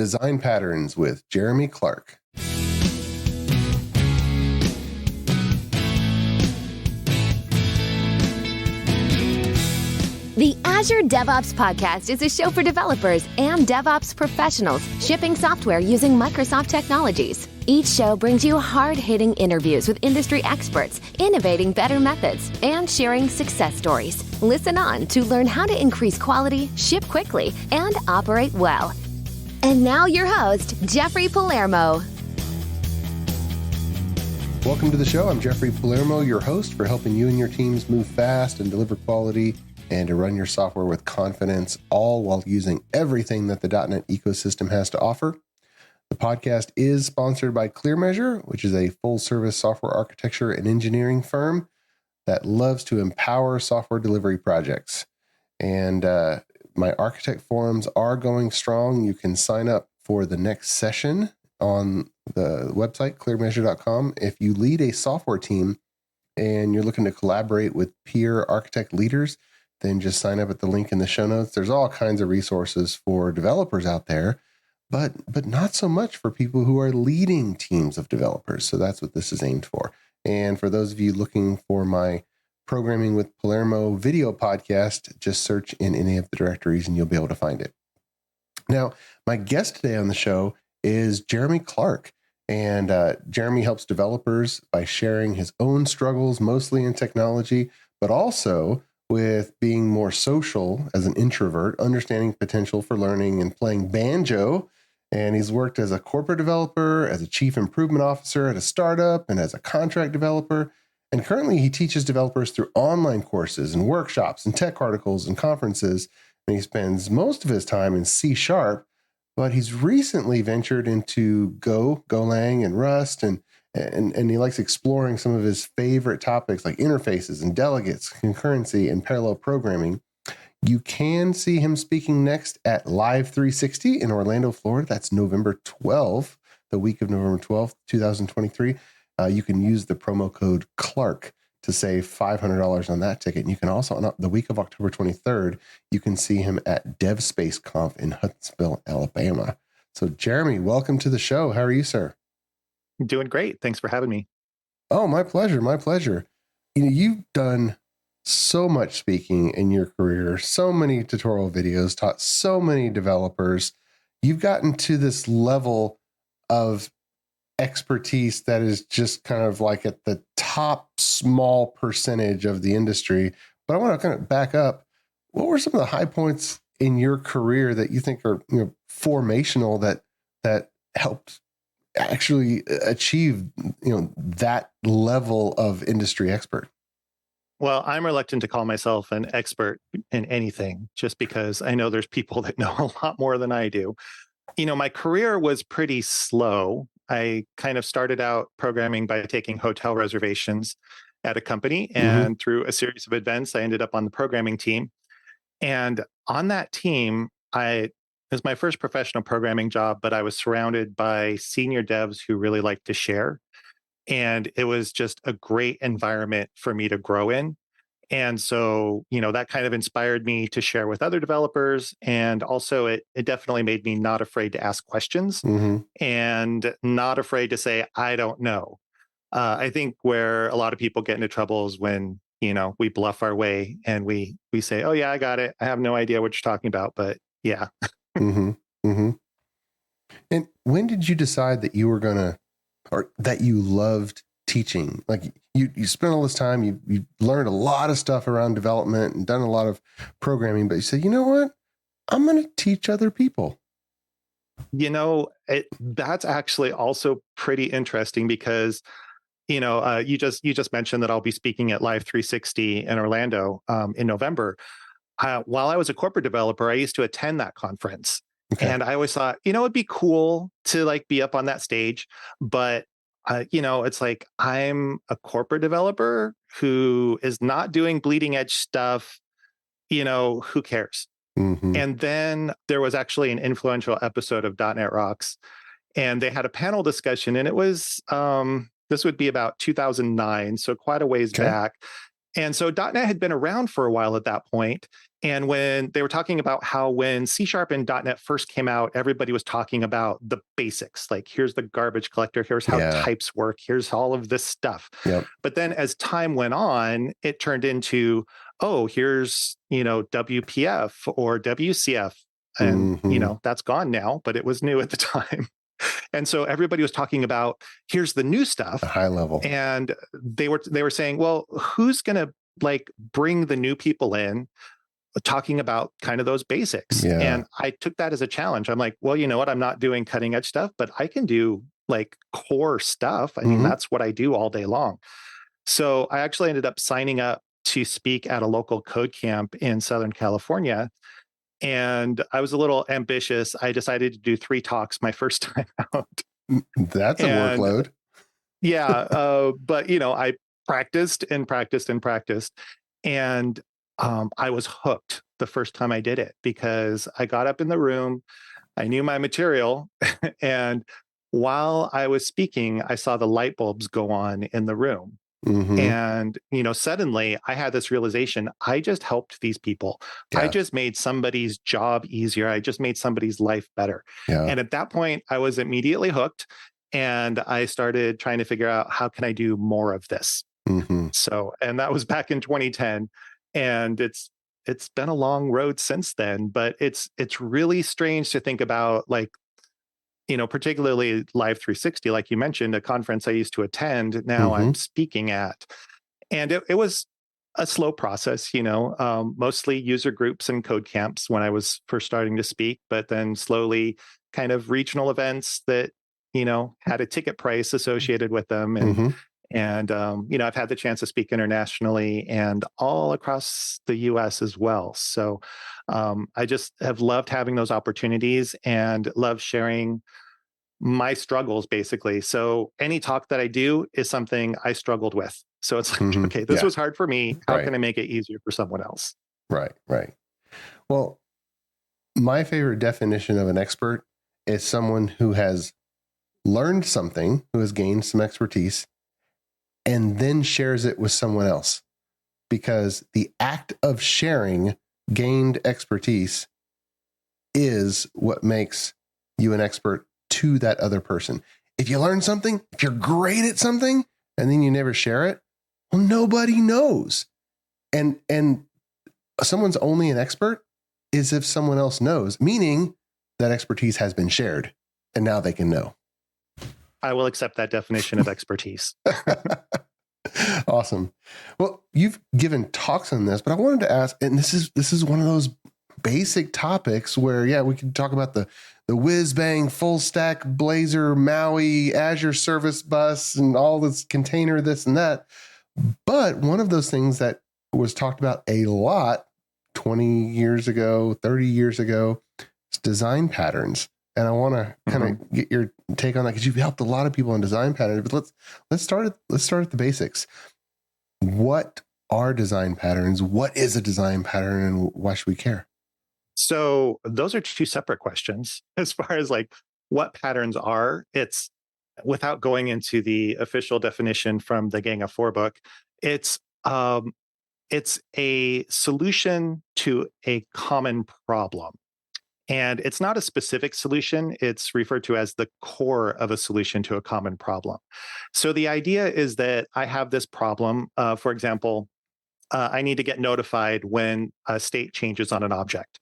Design Patterns with Jeremy Clark. The Azure DevOps Podcast is a show for developers and DevOps professionals shipping software using Microsoft technologies. Each show brings you hard-hitting interviews with industry experts, innovating better methods, and sharing success stories. Listen on to learn how to increase quality, ship quickly, and operate well. And now your host, Jeffrey Palermo. Welcome to the show. I'm Jeffrey Palermo, your host for helping you and your teams move fast and deliver quality and to run your software with confidence, all while using everything that the .NET ecosystem has to offer. The podcast is sponsored by ClearMeasure, which is a full-service software architecture and engineering firm that loves to empower software delivery projects. And my architect forums are going strong. You can sign up for the next session on the website, clearmeasure.com. If you lead a software team and you're looking to collaborate with peer architect leaders, then just sign up at the link in the show notes. There's all kinds of resources for developers out there, but not so much for people who are leading teams of developers. So that's what this is aimed for. And for those of you looking for my Programming with Palermo video podcast, just search in any of the directories and you'll be able to find it. Now, my guest today on the show is Jeremy Clark. And Jeremy helps developers by sharing his own struggles, mostly in technology, but also with being more social as an introvert, understanding potential for learning and playing banjo. And he's worked as a corporate developer, as a chief improvement officer at a startup, and as a contract developer. And currently he teaches developers through online courses and workshops and tech articles and conferences. And he spends most of his time in C#, but he's recently ventured into Golang and Rust, and he likes exploring some of his favorite topics like interfaces and delegates, concurrency, and parallel programming. You can see him speaking next at Live 360 in Orlando, Florida. That's November 12th, the week of November 12th, 2023. You can use the promo code CLARK to save $500 on that ticket. And you can also, on the week of October 23rd, you can see him at DevSpaceConf in Huntsville, Alabama. So Jeremy, welcome to the show. How are you, sir? Doing great. Thanks for having me. Oh, my pleasure. My pleasure. You know, you've done so much speaking in your career, so many tutorial videos, taught so many developers. You've gotten to this level of expertise that is just kind of like at the top small percentage of the industry. But I want to kind of back up. What were some of the high points in your career that you think are, formational that helped actually achieve, that level of industry expert? Well, I'm reluctant to call myself an expert in anything just because I know there's people that know a lot more than I do. My career was pretty slow. I kind of started out programming by taking hotel reservations at a company, and through a series of events, I ended up on the programming team. And on that team, it was my first professional programming job, but I was surrounded by senior devs who really liked to share. And it was just a great environment for me to grow in. And so, that kind of inspired me to share with other developers. And also it definitely made me not afraid to ask questions and not afraid to say, I don't know. I think where a lot of people get into trouble is when, we bluff our way and we say, oh yeah, I got it. I have no idea what you're talking about, but yeah. And when did you decide that you were or that you loved teaching? Like you spent all this time, you learned a lot of stuff around development and done a lot of programming, but you said, you know what? I'm going to teach other people. That's actually also pretty interesting because, you just mentioned that I'll be speaking at Live 360 in Orlando in November. While I was a corporate developer, I used to attend that conference. Okay. And I always thought, it'd be cool to be up on that stage, but it's like I'm a corporate developer who is not doing bleeding edge stuff. Who cares? And then there was actually an influential episode of .NET Rocks, and they had a panel discussion, and it was this would be about 2009, so quite a ways back. And so .NET had been around for a while at that point, And when they were talking about how when C# and .NET first came out, everybody was talking about the basics. Like, here's the garbage collector, here's how types work, here's all of this stuff. Yep. But then as time went on, it turned into, oh, here's, WPF or WCF. And, that's gone now, but it was new at the time. And so everybody was talking about, here's the new stuff. A high level. And they were saying, well, who's going to bring the new people in, talking about kind of those basics. Yeah. And I took that as a challenge. I'm like, well, you know what? I'm not doing cutting edge stuff, but I can do core stuff. I mean, that's what I do all day long. So I actually ended up signing up to speak at a local code camp in Southern California. And I was a little ambitious. I decided to do 3 talks my first time out. That's a workload. Yeah. But, I practiced and practiced and practiced. And I was hooked the first time I did it, because I got up in the room, I knew my material, and while I was speaking, I saw the light bulbs go on in the room. And, suddenly I had this realization, I just helped these people. I just made somebody's job easier. I just made somebody's life better. And at that point, I was immediately hooked, and I started trying to figure out, how can I do more of this? So, and that was back in 2010. And it's been a long road since then, but it's really strange to think about, particularly Live 360, like you mentioned, a conference I used to attend. Now I'm speaking at, and it was a slow process, mostly user groups and code camps when I was first starting to speak, but then slowly kind of regional events that, had a ticket price associated with them. And I've had the chance to speak internationally and all across the US as well. So I just have loved having those opportunities and love sharing my struggles, basically. So any talk that I do is something I struggled with. So it's like, okay, this was hard for me. How can I make it easier for someone else? Right. Well, my favorite definition of an expert is someone who has learned something, who has gained some expertise, and then shares it with someone else, because the act of sharing gained expertise is what makes you an expert to that other person. If you learn something, if you're great at something, and then you never share it, well, nobody knows. And someone's only an expert is if someone else knows, meaning that expertise has been shared, and now they can know. I will accept that definition of expertise. Awesome. Well, you've given talks on this, but I wanted to ask, and this is one of those basic topics where, we can talk about the whiz bang, full stack, Blazor, Maui, Azure service bus, and all this container, this and that. But one of those things that was talked about a lot 20 years ago, 30 years ago, is design patterns. And I want to kind of get your take on that, because you've helped a lot of people on design patterns. But let's start at the basics. What are design patterns? What is a design pattern, and why should we care? So those are 2 separate questions. As far as what patterns are, it's, without going into the official definition from the Gang of 4 book, it's a solution to a common problem. And it's not a specific solution. It's referred to as the core of a solution to a common problem. So the idea is that I have this problem. For example, I need to get notified when a state changes on an object.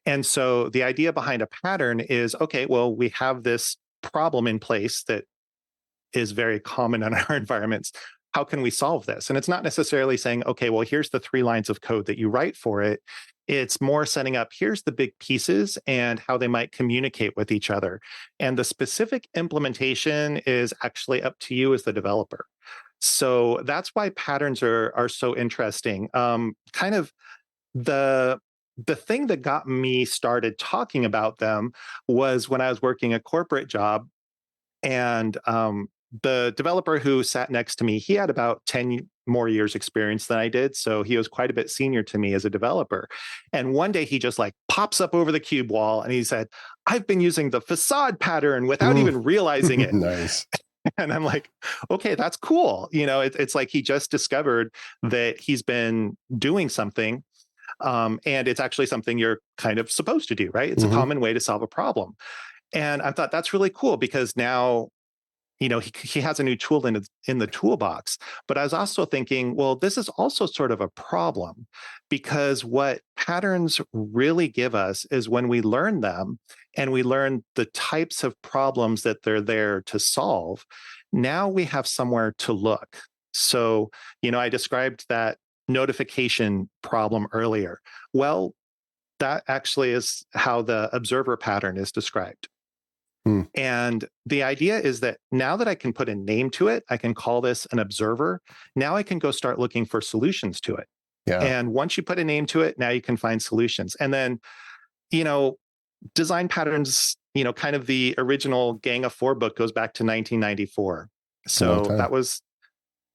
And so the idea behind a pattern is, okay, well, we have this problem in place that is very common in our environments. How can we solve this? And it's not necessarily saying, okay, well, here's the 3 lines of code that you write for it. It's more setting up, here's the big pieces and how they might communicate with each other. And the specific implementation is actually up to you as the developer. So that's why patterns are so interesting. Kind of the thing that got me started talking about them was when I was working a corporate job, and the developer who sat next to me, he had about 10 more years experience than I did. So he was quite a bit senior to me as a developer. And one day he just pops up over the cube wall and he said, I've been using the Facade pattern without even realizing it. Nice. And I'm like, okay, that's cool. It's like he just discovered that he's been doing something. And it's actually something you're kind of supposed to do, right? It's a common way to solve a problem. And I thought that's really cool because now, he has a new tool in the toolbox. But I was also thinking, well, this is also sort of a problem because what patterns really give us is when we learn them and we learn the types of problems that they're there to solve, now we have somewhere to look. So, I described that notification problem earlier. Well, that actually is how the observer pattern is described. And the idea is that now that I can put a name to it, I can call this an observer. Now I can go start looking for solutions to it. Yeah. And once you put a name to it, now you can find solutions. And then, design patterns, kind of the original Gang of Four book goes back to 1994. So that was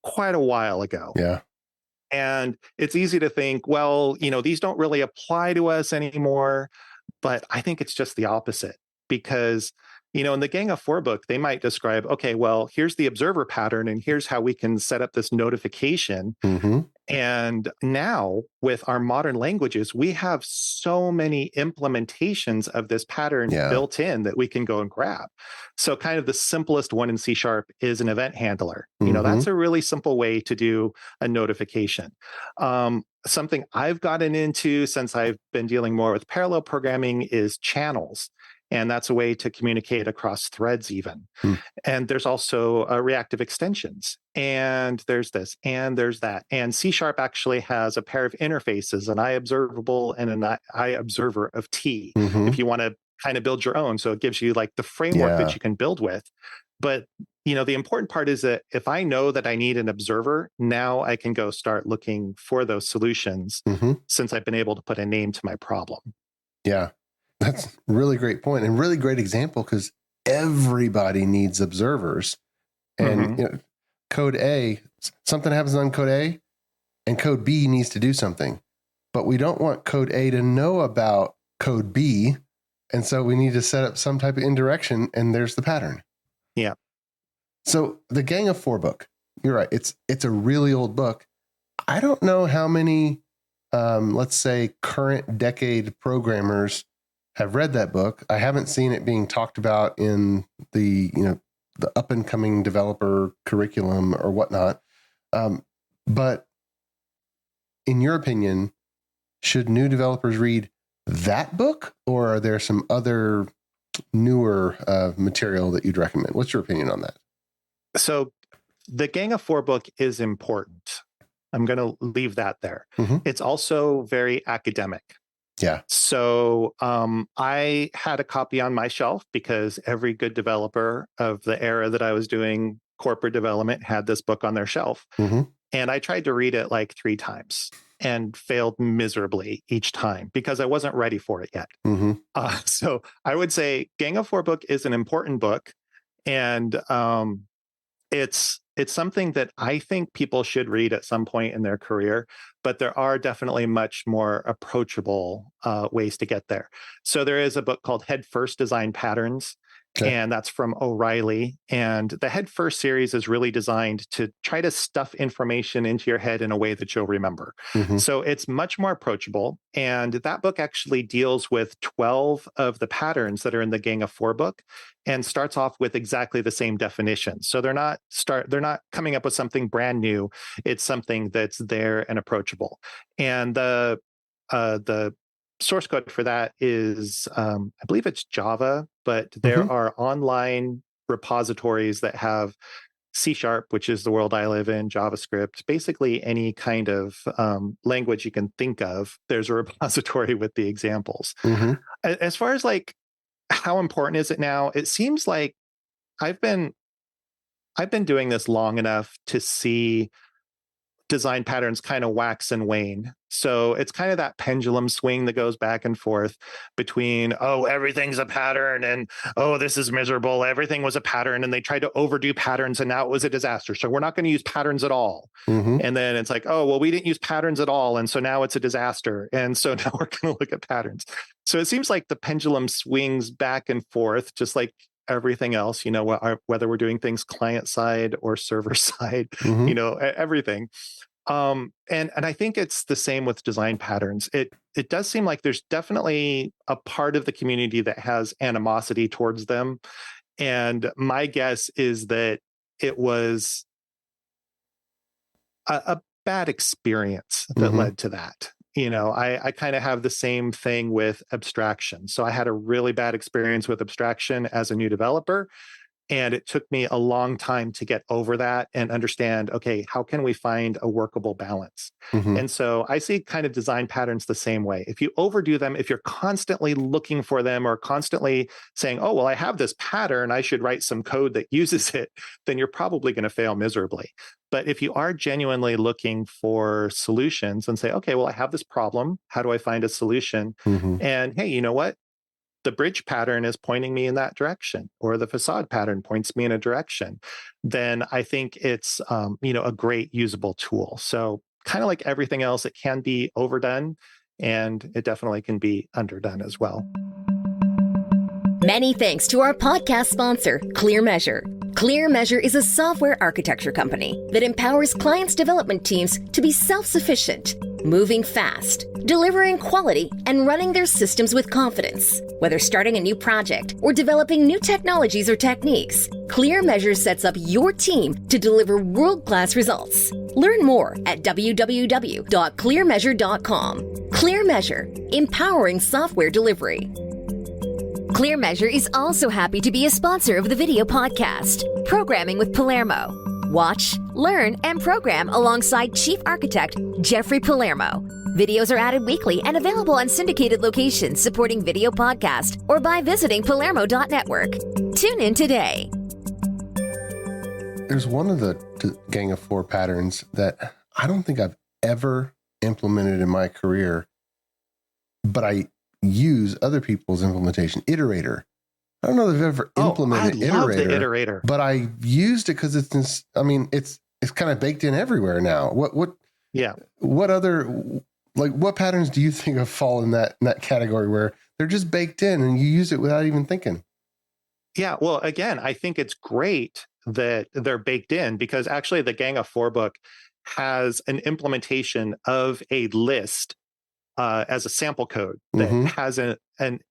quite a while ago. Yeah. And it's easy to think, well, these don't really apply to us anymore. But I think it's just the opposite because in the Gang of Four book, they might describe, okay, well, here's the observer pattern, and here's how we can set up this notification. And now with our modern languages, we have so many implementations of this pattern built in that we can go and grab. So kind of the simplest one in C# is an event handler. That's a really simple way to do a notification. Something I've gotten into since I've been dealing more with parallel programming is channels. And that's a way to communicate across threads even. And there's also reactive extensions. And there's this, and there's that. And C# actually has a pair of interfaces, an iObservable and an iObserver of T, if you want to kind of build your own. So it gives you like the framework that you can build with. But the important part is that if I know that I need an observer, now I can go start looking for those solutions since I've been able to put a name to my problem. Yeah. That's a really great point and really great example because everybody needs observers. And code A, something happens on code A and code B needs to do something. But we don't want code A to know about code B. And so we need to set up some type of indirection, and there's the pattern. Yeah. So the Gang of Four book, you're right. It's a really old book. I don't know how many, let's say, current decade programmers have read that book. I haven't seen it being talked about in the up and coming developer curriculum or whatnot. But in your opinion, should new developers read that book, or are there some other newer material that you'd recommend? What's your opinion on that? So the Gang of Four book is important. I'm going to leave that there. It's also very academic. Yeah. So I had a copy on my shelf because every good developer of the era that I was doing corporate development had this book on their shelf. And I tried to read it like 3 times and failed miserably each time because I wasn't ready for it yet. So I would say Gang of Four book is an important book. And it's something that I think people should read at some point in their career, but there are definitely much more approachable ways to get there. So there is a book called Head First Design Patterns, and that's from O'Reilly. And the Head First series is really designed to try to stuff information into your head in a way that you'll remember. So it's much more approachable. And that book actually deals with 12 of the patterns that are in the Gang of Four book and starts off with exactly the same definition. So they're not coming up with something brand new. It's something that's there and approachable. And the source code for that is, I believe it's Java, but there are online repositories that have C#, which is the world I live in, JavaScript, basically any kind of language you can think of. There's a repository with the examples. As far as like, how important is it now? It seems like I've been doing this long enough to see design patterns kind of wax and wane. So it's kind of that pendulum swing that goes back and forth between, oh, everything's a pattern, and oh, this is miserable. Everything was a pattern, and they tried to overdo patterns, and now it was a disaster. So we're not going to use patterns at all. And then it's like, oh, well, we didn't use patterns at all, and so now it's a disaster. And so now we're going to look at patterns. So it seems like the pendulum swings back and forth, just like everything else, whether we're doing things client side or server side, everything. And I think it's the same with design patterns. It does seem like there's definitely a part of the community that has animosity towards them. And my guess is that it was a bad experience that led to that. I kind of have the same thing with abstraction. So I had a really bad experience with abstraction as a new developer. And it took me a long time to get over that and understand, okay, how can we find a workable balance? And so I see kind of design patterns the same way. If you overdo them, if you're constantly looking for them or constantly saying, oh, well, I have this pattern, I should write some code that uses it, then you're probably going to fail miserably. But if you are genuinely looking for solutions and say, okay, well, I have this problem, how do I find a solution? And hey, you know what? The bridge pattern is pointing me in that direction, or the facade pattern points me in a direction, then I think it's a great usable tool. So kind of like everything else, it can be overdone, and it definitely can be underdone as well. Many thanks to our podcast sponsor, ClearMeasure. ClearMeasure is a software architecture company that empowers clients' development teams to be self-sufficient, moving fast, delivering quality, and running their systems with confidence. Whether starting a new project or developing new technologies or techniques, ClearMeasure sets up your team to deliver world-class results. Learn more at www.clearmeasure.com. ClearMeasure, empowering software delivery. ClearMeasure is also happy to be a sponsor of the video podcast, Programming with Palermo. Watch, learn, and program alongside Chief Architect Jeffrey Palermo. Videos are added weekly and available on syndicated locations supporting video podcast or by visiting palermo.network. Tune in today. There's one of the Gang of Four patterns that I don't think I've ever implemented in my career, but I use other people's implementation. Iterator. I don't know if I've ever implemented I love the Iterator, but I used it because it's kind of baked in everywhere now. What other, like, what patterns do you think of fall in that category where they're just baked in and you use it without even thinking? Yeah, well, again, I think it's great that they're baked in, because actually the Gang of Four book has an implementation of a list as a sample code that has an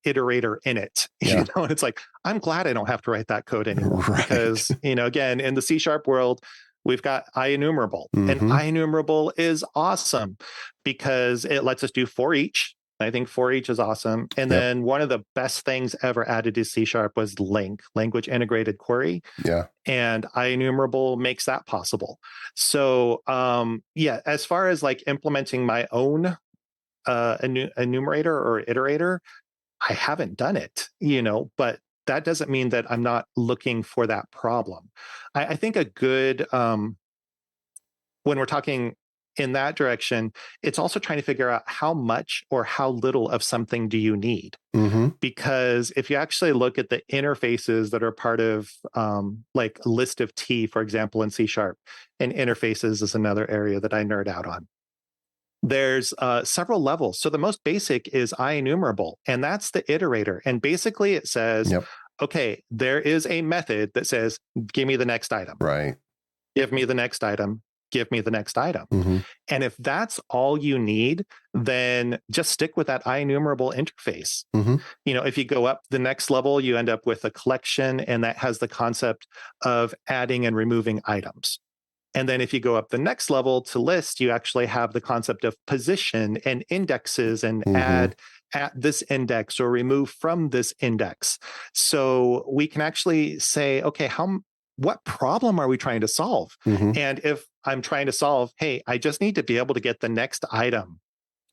iterator in it. Yeah. And it's like, I'm glad I don't have to write that code anymore. Right. Because, again, in the C# world, we've got IEnumerable, and IEnumerable is awesome because it lets us do for each. I think for each is awesome. And then one of the best things ever added to C# was LINQ, language integrated query. Yeah. And IEnumerable makes that possible. So, as far as like implementing my own enumerator or iterator, I haven't done it, but that doesn't mean that I'm not looking for that problem. I think a good, when we're talking in that direction, it's also trying to figure out how much or how little of something do you need. Because if you actually look at the interfaces that are part of like a list of T, for example, in C#, and interfaces is another area that I nerd out on. There's several levels. So the most basic is IEnumerable, and that's the iterator. And basically it says, okay, there is a method that says, give me the next item. Right. Give me the next item. Give me the next item. And if that's all you need, then just stick with that IEnumerable interface. If you go up the next level, you end up with a collection, and that has the concept of adding and removing items. And then if you go up the next level to list, you actually have the concept of position and indexes, and add at this index or remove from this index. So we can actually say, okay, what problem are we trying to solve? And if I'm trying to solve, hey, I just need to be able to get the next item.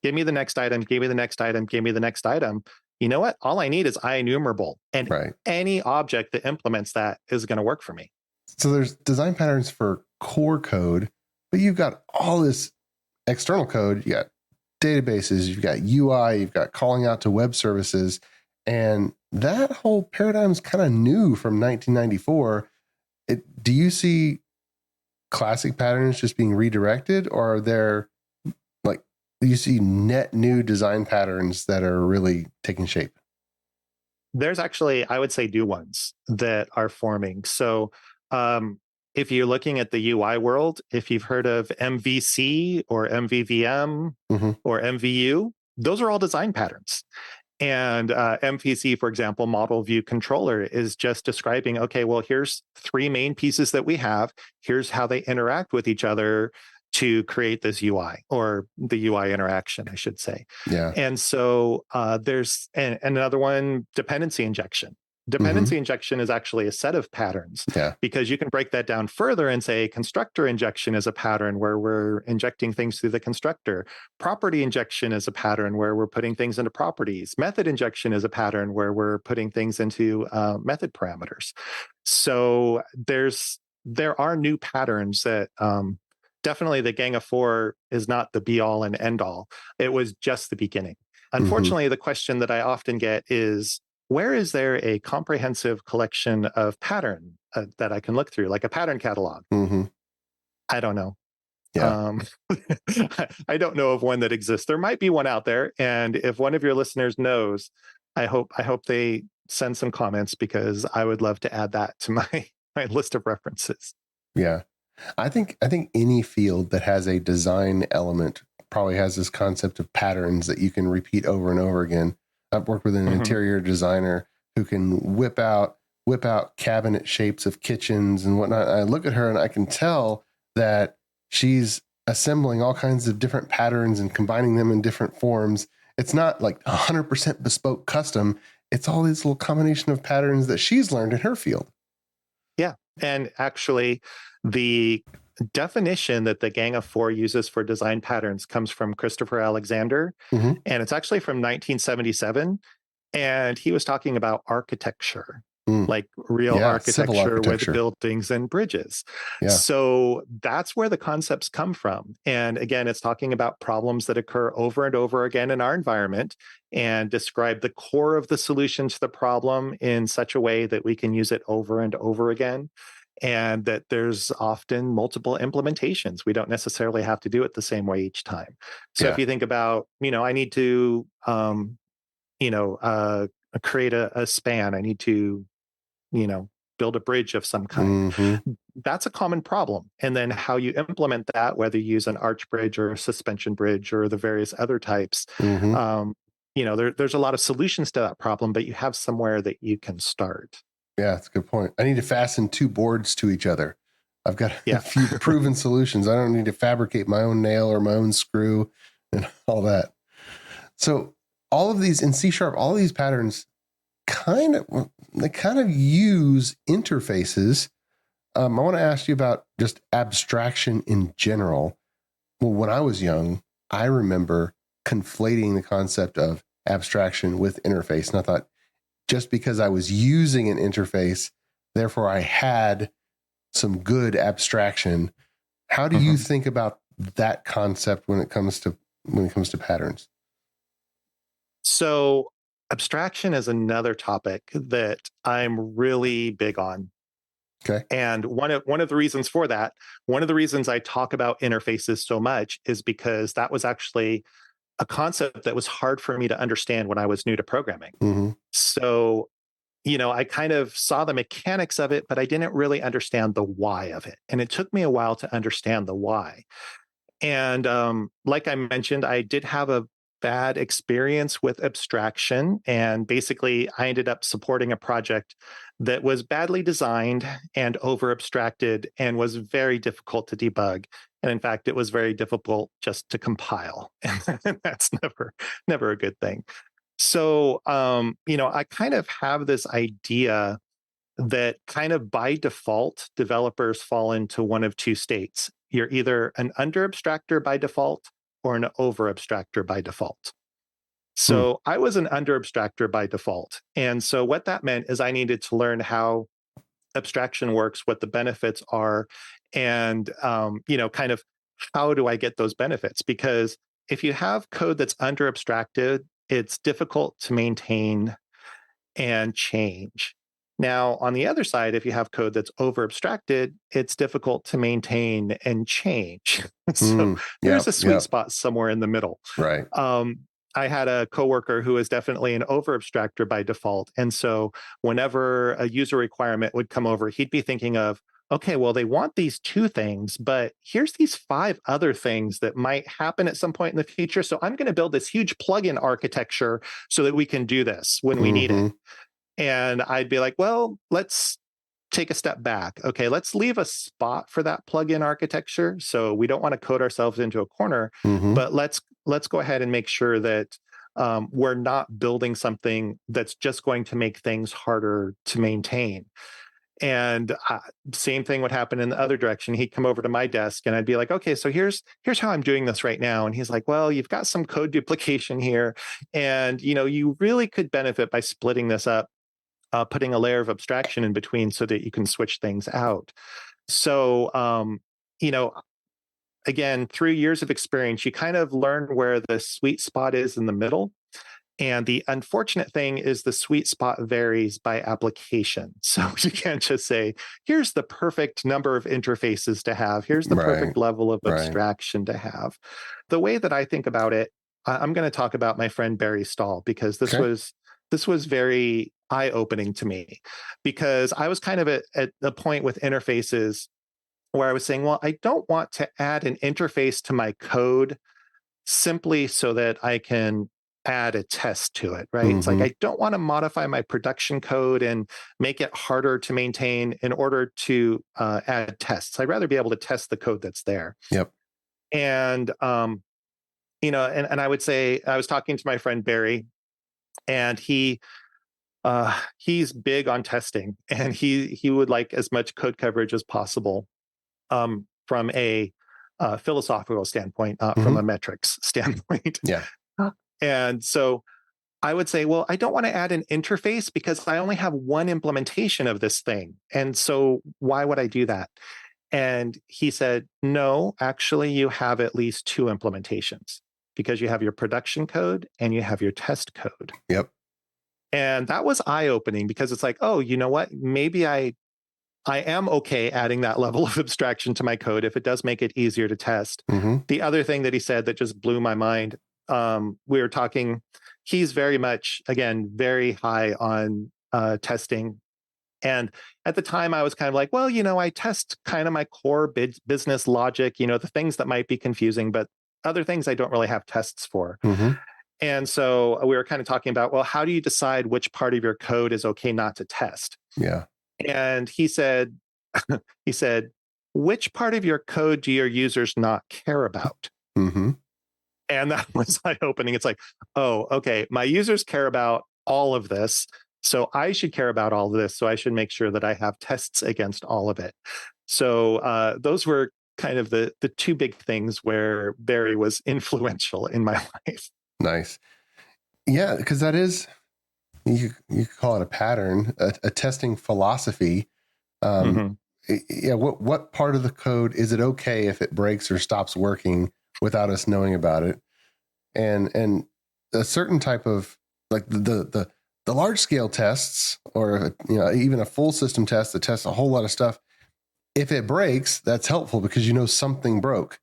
Give me the next item, give me the next item, give me the next item. You know what? All I need is IEnumerable. And any object that implements that is going to work for me. So there's design patterns for core code, but you've got all this external code. You got databases, you've got UI, you've got calling out to web services. And that whole paradigm is kind of new from 1994. Do you see classic patterns just being redirected, or are there, like, do you see net new design patterns that are really taking shape? There's actually, I would say, new ones that are forming. So if you're looking at the UI world, if you've heard of MVC or MVVM or MVU, those are all design patterns. And MVC, for example, model view controller, is just describing, okay, well, here's three main pieces that we have. Here's how they interact with each other to create this UI, or the UI interaction, I should say. Yeah. And so there's another one, dependency injection. Dependency injection is actually a set of patterns, because you can break that down further and say constructor injection is a pattern where we're injecting things through the constructor. Property injection is a pattern where we're putting things into properties. Method injection is a pattern where we're putting things into method parameters. So there are new patterns that definitely the Gang of Four is not the be all and end all. It was just the beginning. Unfortunately, the question that I often get is, where is there a comprehensive collection of pattern that I can look through, like a pattern catalog? I don't know. Yeah. I don't know of one that exists. There might be one out there, and if one of your listeners knows, I hope they send some comments, because I would love to add that to my list of references. Yeah, I think any field that has a design element probably has this concept of patterns that you can repeat over and over again. I've worked with an interior designer who can whip out cabinet shapes of kitchens and whatnot. I look at her and I can tell that she's assembling all kinds of different patterns and combining them in different forms. It's not like 100% bespoke custom. It's all these little combination of patterns that she's learned in her field. Yeah. And actually, the definition that the Gang of Four uses for design patterns comes from Christopher Alexander, and it's actually from 1977. And he was talking about architecture, like real architecture with buildings and bridges. Yeah. So that's where the concepts come from. And again, it's talking about problems that occur over and over again in our environment, and describe the core of the solution to the problem in such a way that we can use it over and over again. And that there's often multiple implementations. We don't necessarily have to do it the same way each time. So if you think about, I need to, create a span. I need to, build a bridge of some kind. That's a common problem. And then how you implement that, whether you use an arch bridge or a suspension bridge or the various other types, there's a lot of solutions to that problem, but you have somewhere that you can start. Yeah, that's a good point. I need to fasten two boards to each other. I've got a few proven solutions. I don't need to fabricate my own nail or my own screw and all that. So all of these in C#, all of these patterns kind of use interfaces. I want to ask you about just abstraction in general. Well, when I was young, I remember conflating the concept of abstraction with interface. And I thought, just because I was using an interface, therefore I had some good abstraction. How do you think about that concept when it comes to patterns? So abstraction is another topic that I'm really big on. Okay. And one of the reasons for that, one of the reasons I talk about interfaces so much, is because that was actually a concept that was hard for me to understand when I was new to programming. So, I kind of saw the mechanics of it, but I didn't really understand the why of it. And it took me a while to understand the why. And like I mentioned, I did have a bad experience with abstraction. And basically, I ended up supporting a project that was badly designed and over abstracted and was very difficult to debug. And in fact, it was very difficult just to compile. And that's never a good thing. So, I kind of have this idea that kind of by default, developers fall into one of two states. You're either an under abstractor by default or an over abstractor by default. So I was an under abstractor by default. And so what that meant is I needed to learn how abstraction works, what the benefits are, and, kind of how do I get those benefits? Because if you have code that's under abstracted, it's difficult to maintain and change. Now, on the other side, if you have code that's over abstracted, it's difficult to maintain and change. So there's a sweet spot somewhere in the middle. Right. I had a coworker who was definitely an over abstractor by default. And so whenever a user requirement would come over, he'd be thinking of, okay, well, they want these two things, but here's these five other things that might happen at some point in the future. So I'm going to build this huge plugin architecture so that we can do this when we need it. And I'd be like, well, let's take a step back. Okay, let's leave a spot for that plugin architecture. So we don't want to code ourselves into a corner, but let's go ahead and make sure that we're not building something that's just going to make things harder to maintain. And same thing would happen in the other direction. He'd come over to my desk and I'd be like, okay, so here's how I'm doing this right now. And he's like, well, you've got some code duplication here. And, you really could benefit by splitting this up, putting a layer of abstraction in between so that you can switch things out. So, again, through years of experience, you kind of learn where the sweet spot is in the middle. And the unfortunate thing is the sweet spot varies by application. So you can't just say, here's the perfect number of interfaces to have. Here's the perfect level of abstraction to have. The way that I think about it, I'm going to talk about my friend Barry Stahl, because this was very eye-opening to me, because I was kind of at a point with interfaces where I was saying, well, I don't want to add an interface to my code simply so that I can add a test to it, right? It's like, I don't want to modify my production code and make it harder to maintain in order to add tests. I'd rather be able to test the code that's there. Yep. And, and I would say, I was talking to my friend Barry, and he's big on testing, and he would like as much code coverage as possible from a philosophical standpoint, not from a metrics standpoint. Yeah. And so I would say, well, I don't want to add an interface because I only have one implementation of this thing. And so why would I do that? And he said, no, actually, you have at least two implementations, because you have your production code and you have your test code. Yep. And that was eye-opening, because it's like, oh, you know what? Maybe I am okay adding that level of abstraction to my code if it does make it easier to test. The other thing that he said that just blew my mind, we were talking, he's very much, again, very high on testing. And at the time I was kind of like, well, I test kind of my core business logic, the things that might be confusing, but other things I don't really have tests for. And so we were kind of talking about, well, how do you decide which part of your code is okay not to test? Yeah. And he said, which part of your code do your users not care about? And that was eye-opening. It's like, oh, okay, my users care about all of this, so I should care about all of this. So I should make sure that I have tests against all of it. So those were kind of the two big things where Barry was influential in my life. Nice. Yeah, because that is, you could call it a pattern, a testing philosophy. Yeah. What part of the code is it okay if it breaks or stops working without us knowing about it? And a certain type of, like the large scale tests, or even a full system test that tests a whole lot of stuff, if it breaks, that's helpful because something broke.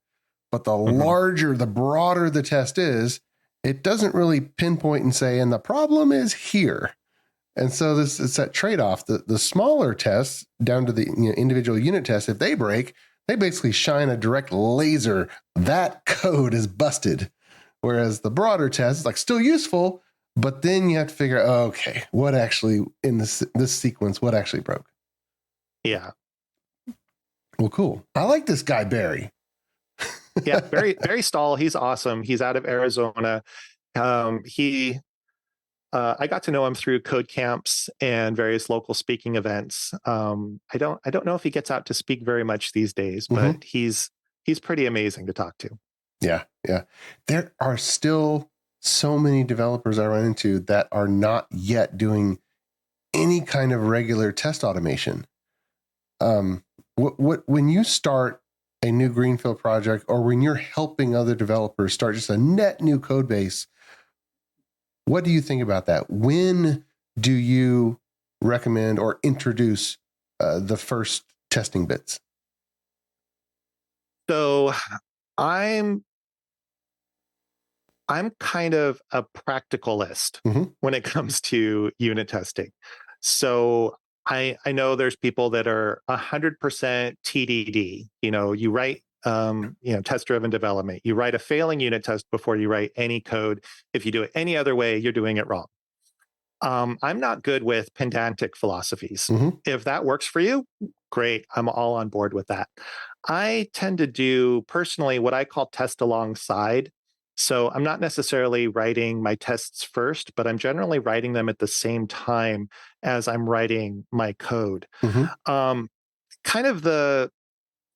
But the larger, the broader the test is, it doesn't really pinpoint and say, and the problem is here. And so it's that trade-off. The smaller tests down to the individual unit tests, if they break, they basically shine a direct laser. That code is busted. Whereas the broader test is like still useful, but then you have to figure out, okay, what actually in this sequence, what actually broke? Yeah. Well, cool. I like this guy, Barry. Yeah, Barry Stahl. He's awesome. He's out of Arizona. I got to know him through code camps and various local speaking events. I don't know if he gets out to speak very much these days, but he's pretty amazing to talk to. Yeah. There are still so many developers I run into that are not yet doing any kind of regular test automation. When you start a new greenfield project, or when you're helping other developers start just a net new code base, what do you think about that? When do you recommend or introduce the first testing bits? So I'm kind of a practicalist when it comes to unit testing. So I know there's people that are 100% TDD. You write, test-driven development. You write a failing unit test before you write any code. If you do it any other way, you're doing it wrong. I'm not good with pedantic philosophies. Mm-hmm. If that works for you, great. I'm all on board with that. I tend to do personally what I call test alongside. So I'm not necessarily writing my tests first, but I'm generally writing them at the same time as I'm writing my code. Mm-hmm. Um,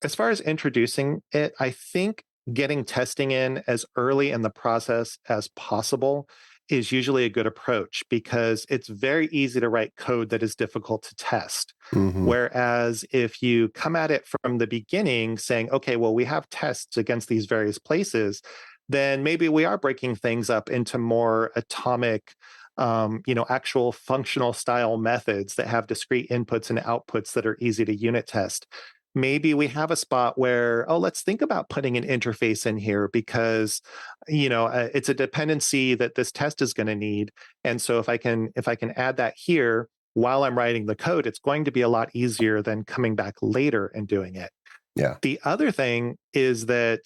as far as introducing it, I think getting testing in as early in the process as possible is usually a good approach because it's very easy to write code that is difficult to test. Mm-hmm. Whereas if you come at it from the beginning saying, okay, well, we have tests against these various places, then maybe we are breaking things up into more atomic, actual functional style methods that have discrete inputs and outputs that are easy to unit test. Maybe we have a spot where, let's think about putting an interface in here because, it's a dependency that this test is going to need. And so if I can add that here while I'm writing the code, it's going to be a lot easier than coming back later and doing it. Yeah. The other thing is that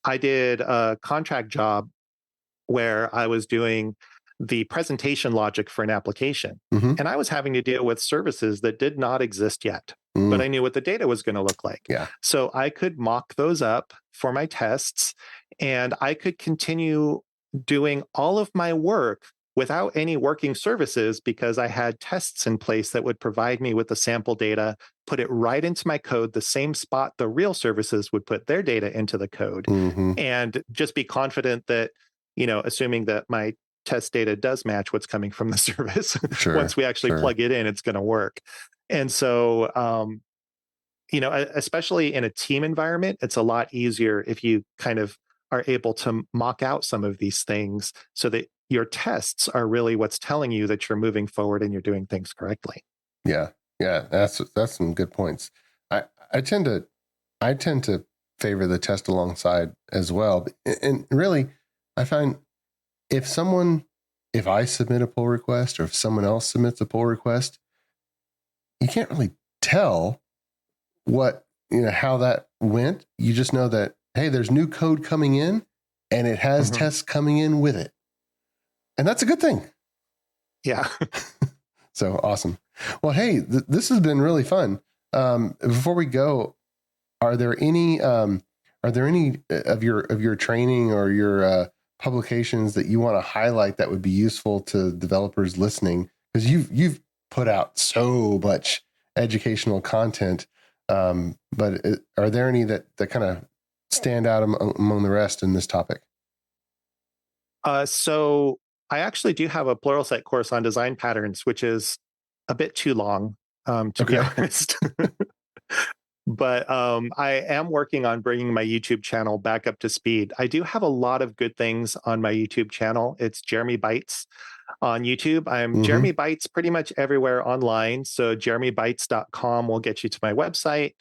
I did a contract job where I was doing the presentation logic for an application. Mm-hmm. And I was having to deal with services that did not exist yet, but I knew what the data was going to look like. Yeah. So I could mock those up for my tests, and I could continue doing all of my work without any working services because I had tests in place that would provide me with the sample data, put it right into my code, the same spot the real services would put their data into the code, Mm-hmm. and just be confident that, assuming that my test data does match what's coming from the service. Sure, Once we actually plug it in, it's going to work. And so, especially in a team environment, it's a lot easier if you kind of are able to mock out some of these things so that your tests are really what's telling you that you're moving forward and you're doing things correctly. Yeah. That's some good points. I tend to favor the test alongside as well. And really, I find if I submit a pull request or if someone else submits a pull request, you can't really tell how that went. You just know that, hey, there's new code coming in and it has tests coming in with it. And that's a good thing. Yeah. So awesome. Well, hey, this has been really fun. Before we go, are there any of your training or your publications that you want to highlight that would be useful to developers listening? Because you've put out so much educational content, but are there any that kind of stand out among the rest in this topic? So I actually do have a Pluralsight course on design patterns, which is a bit too long, to be honest. But I am working on bringing my YouTube channel back up to speed. I do have a lot of good things on my YouTube channel. It's Jeremy Bytes on YouTube. I'm Jeremy Bytes pretty much everywhere online. So jeremybytes.com will get you to my website.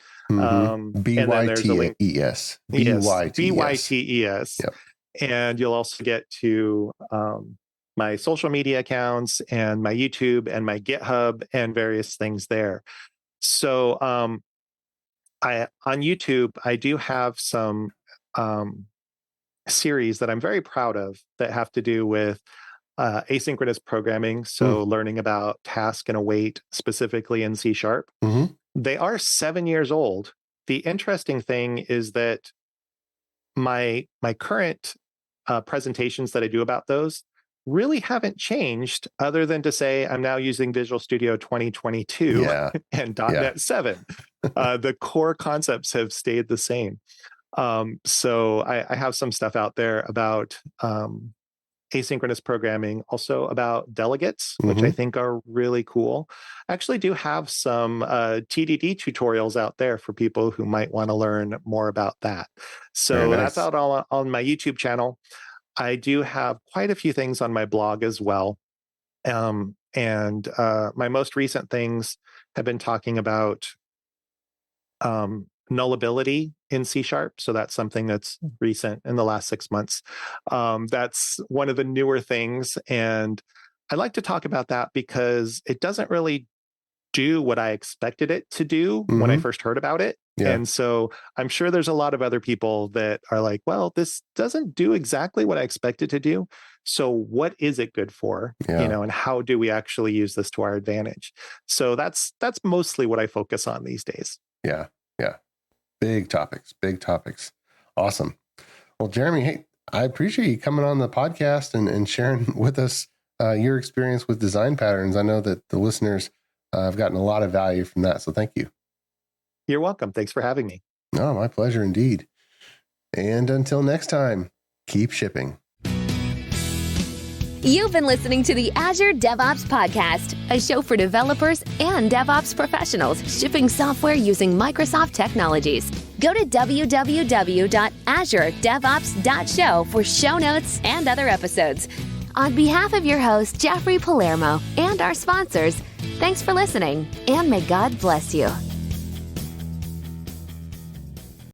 B-Y-T-E-S. B-Y-T-E-S. Yep. And you'll also get to my social media accounts and my YouTube and my GitHub and various things there. So on YouTube, I do have some series that I'm very proud of that have to do with asynchronous programming. So learning about task and await specifically in C#. They are 7 years old. The interesting thing is that my current presentations that I do about those really haven't changed other than to say I'm now using Visual Studio 2022 and .NET 7. The core concepts have stayed the same. So I have some stuff out there about asynchronous programming, also about delegates, which I think are really cool. I actually do have some TDD tutorials out there for people who might want to learn more about that. So that's out on my YouTube channel. I do have quite a few things on my blog as well. And my most recent things have been talking about nullability in C#. So that's something that's recent in the last 6 months. That's one of the newer things. And I like to talk about that because it doesn't really do what I expected it to do when I first heard about it. Yeah. And so I'm sure there's a lot of other people that are like, well, this doesn't do exactly what I expected to do. So what is it good for? And how do we actually use this to our advantage? So that's mostly what I focus on these days. Yeah. Big topics. Awesome. Well, Jeremy, hey, I appreciate you coming on the podcast and sharing with us your experience with design patterns. I know that the listeners have gotten a lot of value from that. So thank you. You're welcome. Thanks for having me. No, my pleasure indeed. And until next time, keep shipping. You've been listening to the Azure DevOps Podcast, a show for developers and DevOps professionals shipping software using Microsoft technologies. Go to www.azuredevops.show for show notes and other episodes. On behalf of your host, Jeffrey Palermo, and our sponsors, thanks for listening, and may God bless you.